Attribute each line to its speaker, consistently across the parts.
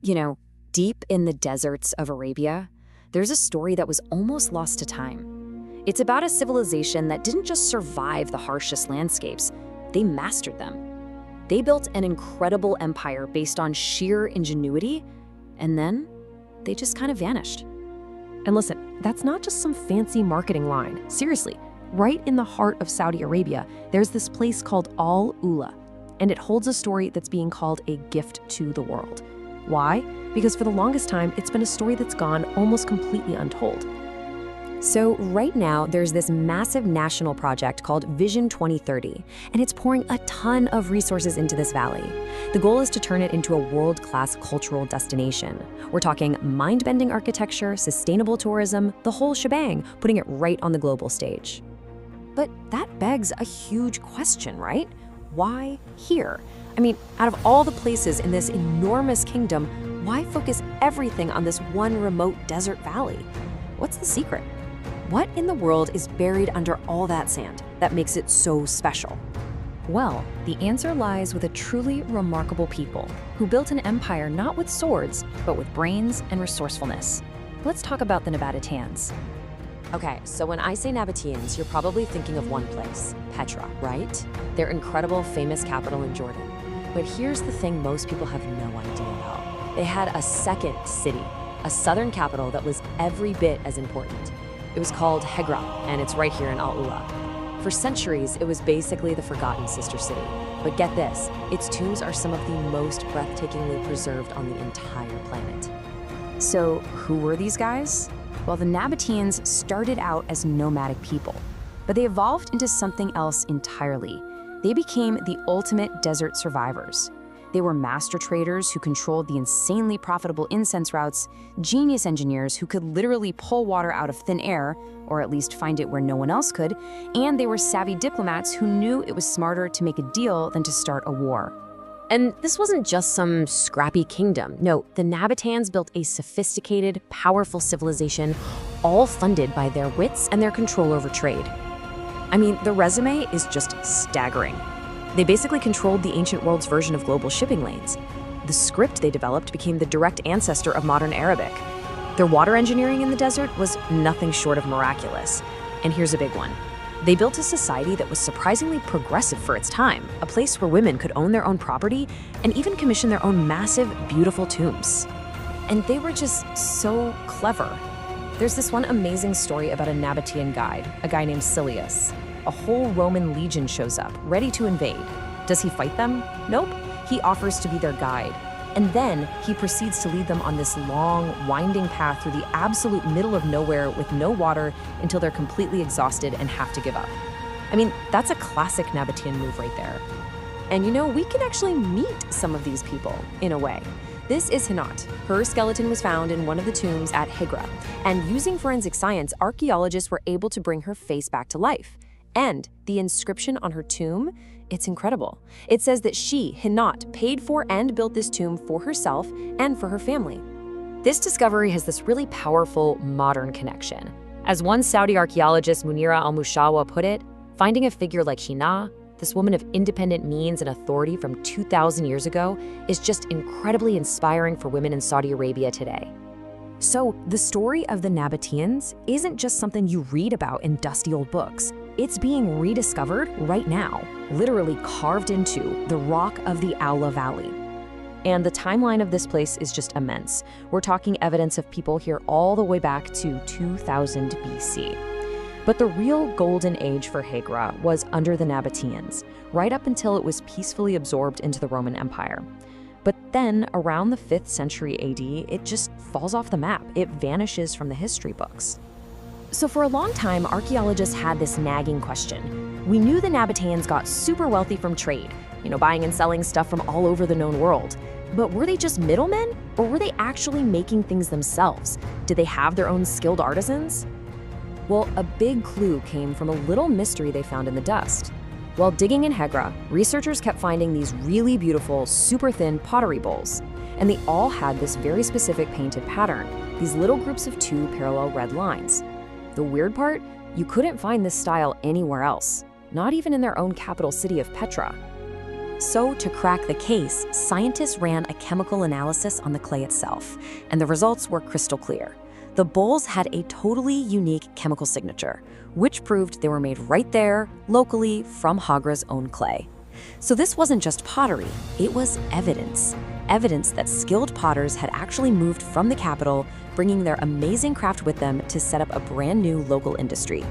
Speaker 1: You know, deep in the deserts of Arabia, there's a story that was almost lost to time. It's about a civilization that didn't just survive the harshest landscapes, they mastered them. They built an incredible empire based on sheer ingenuity, and then they just kind of vanished.
Speaker 2: And listen, that's not just some fancy marketing line. Seriously, right in the heart of Saudi Arabia, there's this place called Al Ula, and it holds a story that's being called a gift to the world. Why? Because for the longest time, it's been a story that's gone almost completely untold.
Speaker 1: So right now, there's this massive national project called Vision 2030, and it's pouring a ton of resources into this valley. The goal is to turn it into a world-class cultural destination. We're talking mind-bending architecture, sustainable tourism, the whole shebang, putting it right on the global stage. But that begs a huge question, right? Why here? I mean, out of all the places in this enormous kingdom, why focus everything on this one remote desert valley? What's the secret? What in the world is buried under all that sand that makes it so special? Well, the answer lies with a truly remarkable people who built an empire not with swords, but with brains and resourcefulness. Let's talk about the Nabataeans.
Speaker 3: Okay, so when I say Nabataeans, you're probably thinking of one place, Petra, right? Their incredible, famous capital in Jordan. But here's the thing most people have no idea about. They had a second city, a southern capital that was every bit as important. It was called Hegra, and it's right here in Al Ula. For centuries, it was basically the forgotten sister city. But get this, its tombs are some of the most breathtakingly preserved on the entire planet.
Speaker 1: So who were these guys? Well, the Nabataeans started out as nomadic people, but they evolved into something else entirely. They became the ultimate desert survivors. They were master traders who controlled the insanely profitable incense routes, genius engineers who could literally pull water out of thin air, or at least find it where no one else could, and they were savvy diplomats who knew it was smarter to make a deal than to start a war.
Speaker 3: And this wasn't just some scrappy kingdom. No, the Nabataeans built a sophisticated, powerful civilization, all funded by their wits and their control over trade. I mean, the resume is just staggering. They basically controlled the ancient world's version of global shipping lanes. The script they developed became the direct ancestor of modern Arabic. Their water engineering in the desert was nothing short of miraculous. And here's a big one. They built a society that was surprisingly progressive for its time, a place where women could own their own property and even commission their own massive, beautiful tombs. And they were just so clever. There's this one amazing story about a Nabataean guide, a guy named Silius. A whole Roman legion shows up, ready to invade. Does he fight them? Nope. He offers to be their guide. And then he proceeds to lead them on this long, winding path through the absolute middle of nowhere with no water until they're completely exhausted and have to give up. I mean, that's a classic Nabataean move right there. And you know, we can actually meet some of these people, in a way. This is Hinat. Her skeleton was found in one of the tombs at Hegra. And using forensic science, archaeologists were able to bring her face back to life. And the inscription on her tomb, it's incredible. It says that she, Hinat, paid for and built this tomb for herself and for her family. This discovery has this really powerful modern connection. As one Saudi archaeologist, Munira al-Mushawa, put it, finding a figure like Hina, this woman of independent means and authority from 2,000 years ago, is just incredibly inspiring for women in Saudi Arabia today. So the story of the Nabataeans isn't just something you read about in dusty old books. It's being rediscovered right now, literally carved into the rock of the Aula Valley. And the timeline of this place is just immense. We're talking evidence of people here all the way back to 2000 BC. But the real golden age for Hegra was under the Nabataeans, right up until it was peacefully absorbed into the Roman Empire. But then, around the 5th century AD, it just falls off the map. It vanishes from the history books. So for a long time, archaeologists had this nagging question. We knew the Nabataeans got super wealthy from trade, buying and selling stuff from all over the known world. But were they just middlemen, or were they actually making things themselves? Did they have their own skilled artisans? Well, a big clue came from a little mystery they found in the dust. While digging in Hegra, researchers kept finding these really beautiful, super thin pottery bowls. And they all had this very specific painted pattern, these little groups of 2 parallel red lines. The weird part? You couldn't find this style anywhere else, not even in their own capital city of Petra.
Speaker 1: So, to crack the case, scientists ran a chemical analysis on the clay itself, and the results were crystal clear. The bowls had a totally unique chemical signature, which proved they were made right there, locally, from Hegra's own clay. So this wasn't just pottery, it was evidence. Evidence that skilled potters had actually moved from the capital, bringing their amazing craft with them to set up a brand new local industry.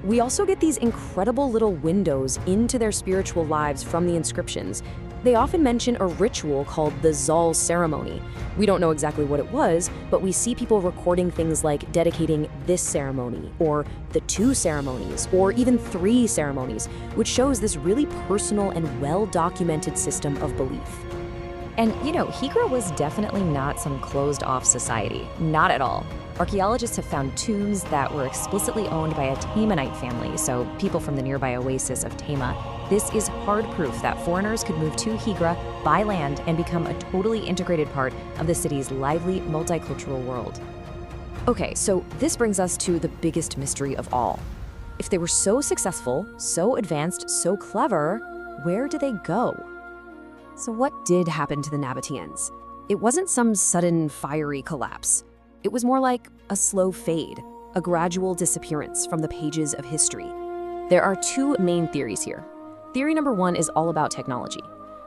Speaker 1: We also get these incredible little windows into their spiritual lives from the inscriptions. They often mention a ritual called the Zal ceremony. We don't know exactly what it was, but we see people recording things like dedicating this ceremony, or the 2 ceremonies, or even 3 ceremonies, which shows this really personal and well-documented system of belief.
Speaker 2: And Hegra was definitely not some closed-off society, not at all. Archaeologists have found tombs that were explicitly owned by a Temanite family, so people from the nearby oasis of Tema. This is hard proof that foreigners could move to Hegra, buy land, and become a totally integrated part of the city's lively, multicultural world. Okay, so this brings us to the biggest mystery of all. If they were so successful, so advanced, so clever, where did they go?
Speaker 1: So what did happen to the Nabataeans? It wasn't some sudden fiery collapse. It was more like a slow fade, a gradual disappearance from the pages of history. There are 2 main theories here. Theory number 1 is all about technology.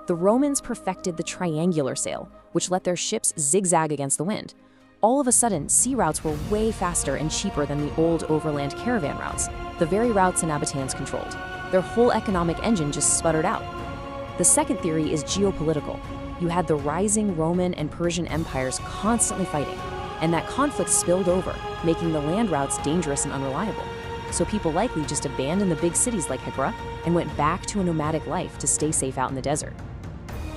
Speaker 1: The Romans perfected the triangular sail, which let their ships zigzag against the wind. All of a sudden, sea routes were way faster and cheaper than the old overland caravan routes, the very routes the Nabataeans controlled. Their whole economic engine just sputtered out. The second theory is geopolitical. You had the rising Roman and Persian empires constantly fighting, and that conflict spilled over, making the land routes dangerous and unreliable. So people likely just abandoned the big cities like Hegra and went back to a nomadic life to stay safe out in the desert.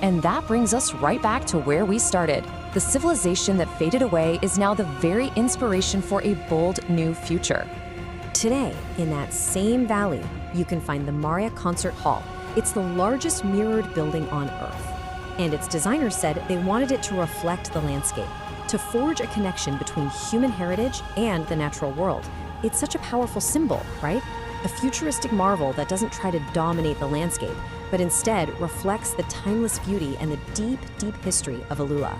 Speaker 2: And that brings us right back to where we started. The civilization that faded away is now the very inspiration for a bold new future.
Speaker 1: Today, in that same valley, you can find the Maria Concert Hall. It's the largest mirrored building on Earth. And its designers said they wanted it to reflect the landscape, to forge a connection between human heritage and the natural world. It's such a powerful symbol, right? A futuristic marvel that doesn't try to dominate the landscape, but instead reflects the timeless beauty and the deep, deep history of Alula.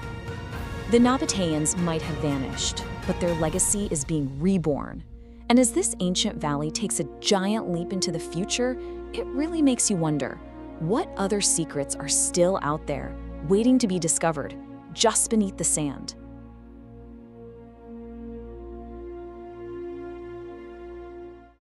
Speaker 4: The Nabataeans might have vanished, but their legacy is being reborn. And as this ancient valley takes a giant leap into the future, it really makes you wonder, what other secrets are still out there, waiting to be discovered, just beneath the sand?